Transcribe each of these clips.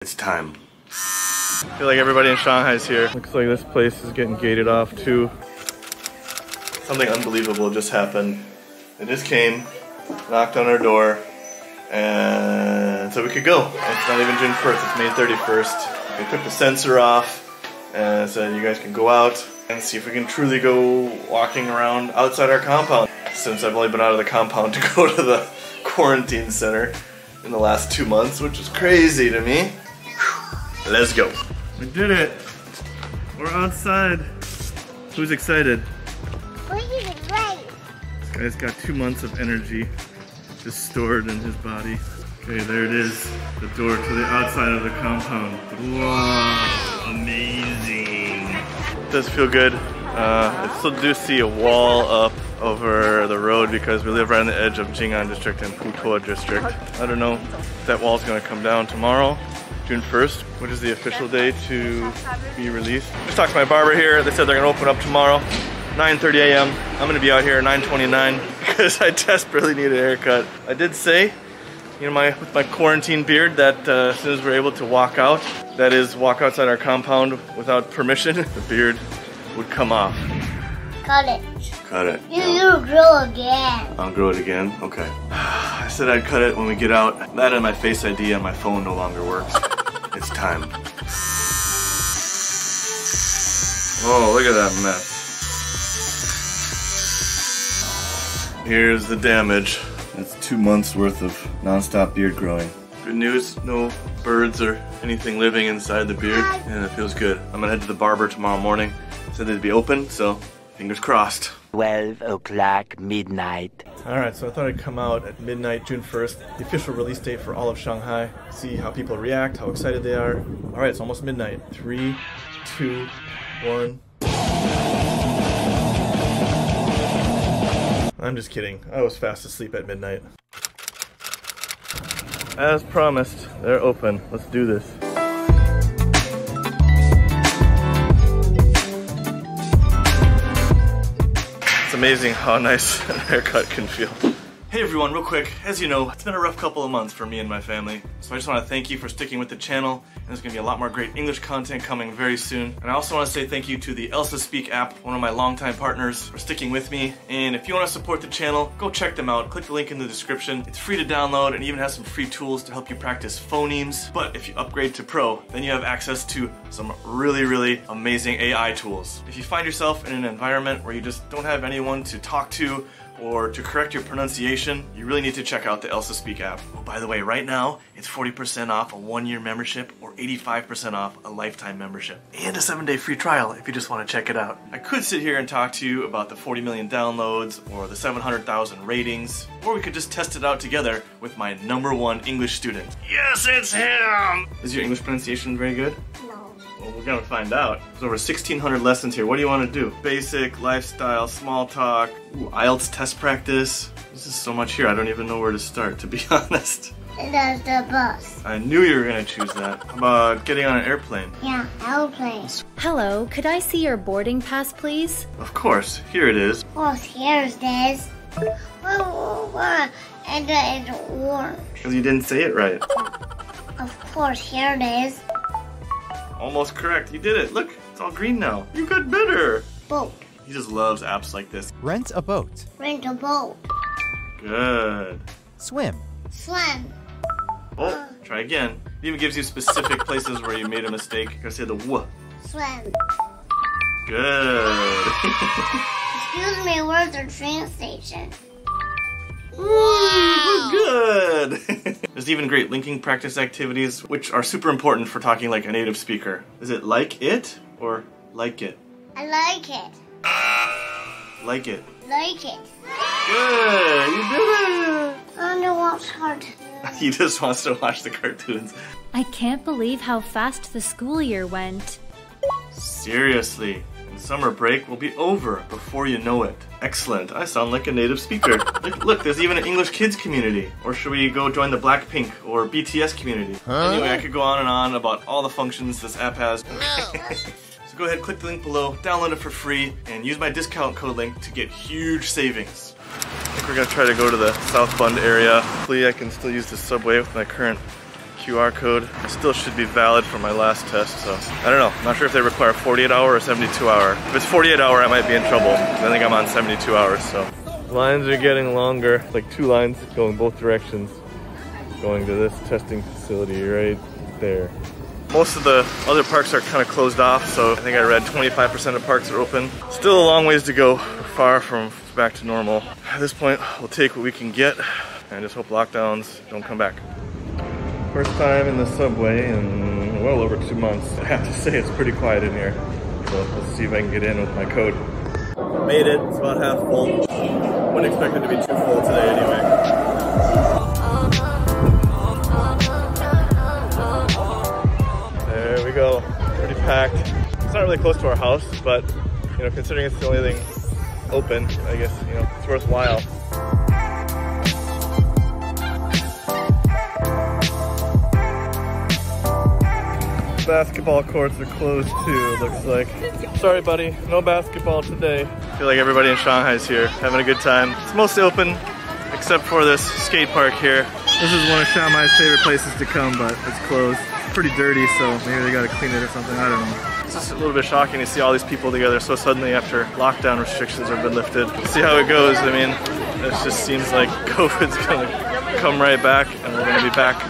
It's time. I feel like everybody in Shanghai is here. Looks like this place is getting gated off too. Something unbelievable just happened. They just came, knocked on our door, and so we could go. It's not even June 1st, it's May 31st. They took the sensor off and said you guys can go out and see if we can truly go walking around outside our compound. Since I've only been out of the compound to go to the quarantine center in the last 2 months, which is crazy to me. Let's go. We did it. We're outside. Who's excited? This guy's got 2 months of energy just stored in his body. Okay, there it is. The door to the outside of the compound. Wow, amazing. It does feel good. I still do see a wall up over the road because we live right on the edge of Jing'an district and Putuo district. I don't know if that wall's gonna come down tomorrow, June 1st, which is the official day to be released. Just talked to my barber here. They said they're gonna open up tomorrow, 9:30 a.m. I'm gonna be out here at 9:29 because I desperately need a haircut. I did say, you know, with my quarantine beard that as soon as we're able to walk out, that is walk outside our compound without permission, the beard would come off. Cut it. Cut it. You grow again. I'll grow it again? Okay. I said I'd cut it when we get out. That and my Face ID on my phone no longer works. It's time. Oh, look at that mess. Here's the damage. That's 2 months worth of non-stop beard growing. Good news, no birds or anything living inside the beard, and it feels good. I'm gonna head to the barber tomorrow morning. Said they'd be open, so fingers crossed. 12 o'clock midnight. Alright, so I thought I'd come out at midnight, June 1st, the official release date for all of Shanghai. See how people react, how excited they are. Alright, it's almost midnight. 3, 2, 1. I'm just kidding. I was fast asleep at midnight. As promised, they're open. Let's do this. It's amazing how nice a haircut can feel. Hey everyone, real quick, as you know, it's been a rough couple of months for me and my family, so I just want to thank you for sticking with the channel, and there's going to be a lot more great English content coming very soon. And I also want to say thank you to the Elsa Speak app, one of my longtime partners, for sticking with me. And if you want to support the channel, go check them out. Click the link in the description. It's free to download and even has some free tools to help you practice phonemes. But if you upgrade to Pro, then you have access to some really amazing AI tools. If you find yourself in an environment where you just don't have anyone to talk to, or to correct your pronunciation, you really need to check out the Elsa Speak app. Oh, by the way, right now, it's 40% off a 1-year membership or 85% off a lifetime membership. And a 7-day free trial if you just want to check it out. I could sit here and talk to you about the 40 million downloads or the 700,000 ratings, or we could just test it out together with my #1 English student. Yes, it's him! Is your English pronunciation very good? No. Well, we're gonna find out. There's over 1,600 lessons here. What do you want to do? Basic, lifestyle, small talk, IELTS test practice. This is so much here, I don't even know where to start, to be honest. There's the bus. I knew you were gonna choose that. How about getting on an airplane? Yeah, airplane. Hello, could I see your boarding pass, please? Of course, here it is. Oh, here's this. And it's orange. Because you didn't say it right. Of course, here it is. Almost correct, you did it. Look, it's all green now. You got better. Boat. He just loves apps like this. Rent a boat. Rent a boat. Good. Swim. Swim. Oh, try again. It even gives you specific places where you made a mistake. You gotta say the W. Swim. Good. Excuse me, where's the train station? Ooh, good. There's even great linking practice activities, which are super important for talking like a native speaker. Is it like it or like it? I like it. Like it. Like it. Good, you did it. I want to watch cartoons. He just wants to watch the cartoons. I can't believe how fast the school year went. Seriously. Summer break will be over before you know it. Excellent. I sound like a native speaker. Look, there's even an English kids community. Or should we go join the Blackpink or BTS community? Anyway, I could go on and on about all the functions this app has. So go ahead, click the link below, download it for free, and use my discount code link to get huge savings. I think we're gonna try to go to the South Bund area. Hopefully I can still use the subway with my current QR code. It still should be valid for my last test, so I don't know. I'm not sure if they require 48 hour or 72 hour. If it's 48 hour, I might be in trouble. I think I'm on 72 hours, so. Lines are getting longer, like 2 lines going both directions, going to this testing facility right there. Most of the other parks are kind of closed off, so I think I read 25% of parks are open. Still a long ways to go, far from back to normal. At this point, we'll take what we can get and just hope lockdowns don't come back. First time in the subway in well over 2 months. I have to say it's pretty quiet in here. So let's see if I can get in with my code. Made it, it's about half full. Wouldn't expect it to be too full today anyway. There we go, pretty packed. It's not really close to our house, but you know, considering it's the only thing open, I guess, you know, it's worthwhile. Basketball courts are closed too, it looks like. Sorry buddy, no basketball today. I feel like everybody in Shanghai is here, having a good time. It's mostly open, except for this skate park here. This is one of Shanghai's favorite places to come, but it's closed. It's pretty dirty, so maybe they gotta clean it or something, I don't know. It's just a little bit shocking to see all these people together so suddenly after lockdown restrictions have been lifted. See how it goes. I mean, it just seems like COVID's gonna come right back and we're gonna be back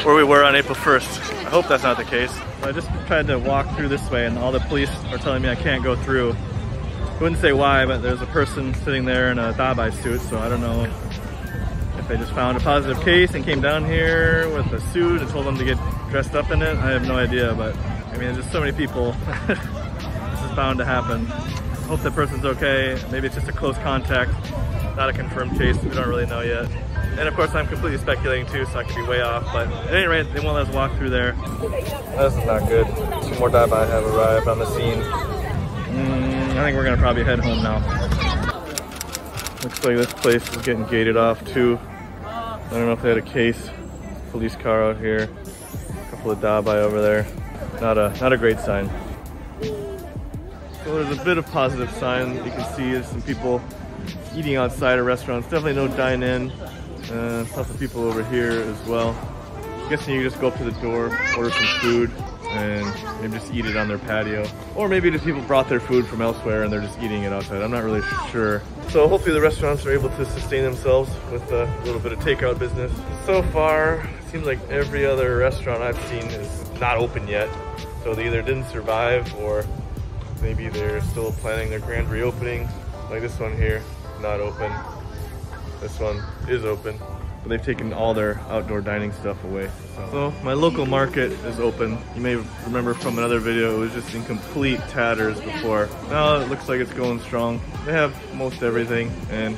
where we were on April 1st. I hope that's not the case. I just tried to walk through this way and all the police are telling me I can't go through. I wouldn't say why, but there's a person sitting there in a dabai suit, so I don't know if they just found a positive case and came down here with a suit and told them to get dressed up in it. I have no idea, but I mean, there's just so many people. This is bound to happen. I hope that person's okay. Maybe it's just a close contact, not a confirmed case. We don't really know yet. And of course, I'm completely speculating too, so I could be way off. But at any rate, they won't let us walk through there. This is not good. 2 more dabai have arrived on the scene. I think we're gonna probably head home now. Looks like this place is getting gated off too. I don't know if they had a case. Police car out here. A couple of dabai over there. Not a great sign. So there's a bit of positive sign. You can see there's some people eating outside of restaurants. Definitely no dine-in. Lots of people over here as well. I'm guessing you just go up to the door, order some food, and maybe just eat it on their patio. Or maybe the people brought their food from elsewhere and they're just eating it outside. I'm not really sure. So hopefully the restaurants are able to sustain themselves with a little bit of takeout business. So far, it seems like every other restaurant I've seen is not open yet. So they either didn't survive or maybe they're still planning their grand reopening. Like this one here, not open. This one is open, but they've taken all their outdoor dining stuff away. So my local market is open. You may remember from another video, it was just in complete tatters before. Now it looks like it's going strong. They have most everything, and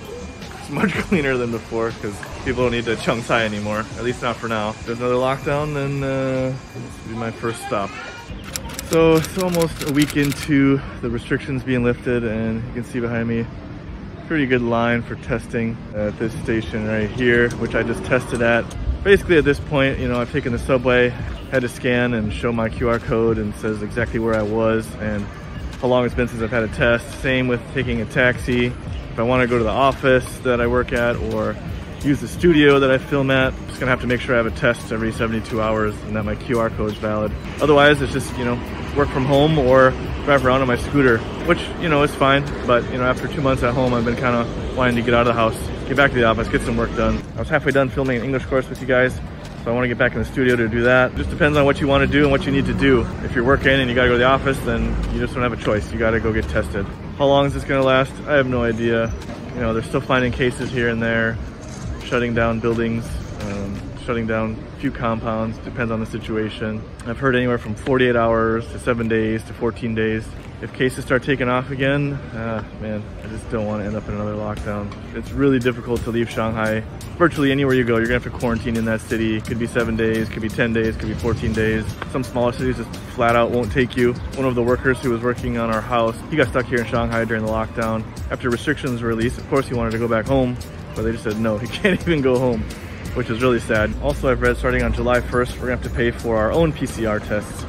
it's much cleaner than before because people don't need to Shanghai anymore, at least not for now. If there's another lockdown, then this will be my first stop. So it's almost a week into the restrictions being lifted, and you can see behind me pretty good line for testing at this station right here, which I just tested at. Basically at this point, you know, I've taken the subway, had to scan and show my QR code and says exactly where I was and how long it's been since I've had a test. Same with taking a taxi. If I want to go to the office that I work at or use the studio that I film at, I'm just gonna have to make sure I have a test every 72 hours and that my QR code is valid. Otherwise, it's just, you know, work from home or drive around on my scooter, which, you know, is fine. But, you know, after 2 months at home, I've been kind of wanting to get out of the house, get back to the office, get some work done. I was halfway done filming an English course with you guys, so I want to get back in the studio to do that. It just depends on what you want to do and what you need to do. If you're working and you got to go to the office, then you just don't have a choice. You got to go get tested. How long is this going to last? I have no idea. You know, they're still finding cases here and there, shutting down buildings, shutting down a few compounds, depends on the situation. I've heard anywhere from 48 hours to 7 days to 14 days. If cases start taking off again, man, I just don't want to end up in another lockdown. It's really difficult to leave Shanghai. Virtually anywhere you go, you're gonna have to quarantine in that city. It could be 7 days, could be 10 days, could be 14 days. Some smaller cities just flat out won't take you. One of the workers who was working on our house, he got stuck here in Shanghai during the lockdown. After restrictions were released, of course he wanted to go back home, but they just said no, he can't even go home, which is really sad. Also, I've read starting on July 1st, we're gonna have to pay for our own PCR tests.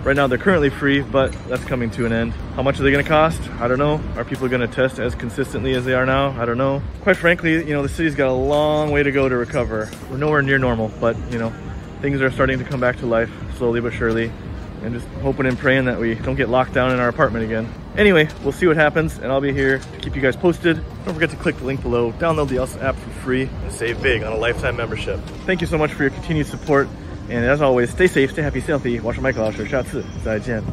Right now they're currently free, but that's coming to an end. How much are they gonna cost? I don't know. Are people gonna test as consistently as they are now? I don't know. Quite frankly, you know, the city's got a long way to go to recover. We're nowhere near normal, but you know, things are starting to come back to life slowly but surely, and just hoping and praying that we don't get locked down in our apartment again. Anyway, we'll see what happens, and I'll be here to keep you guys posted. Don't forget to click the link below, download the Elsa app for free, and save big on a lifetime membership. Thank you so much for your continued support, and as always, stay safe, stay happy, stay healthy. 我是麦克老师，下次再见。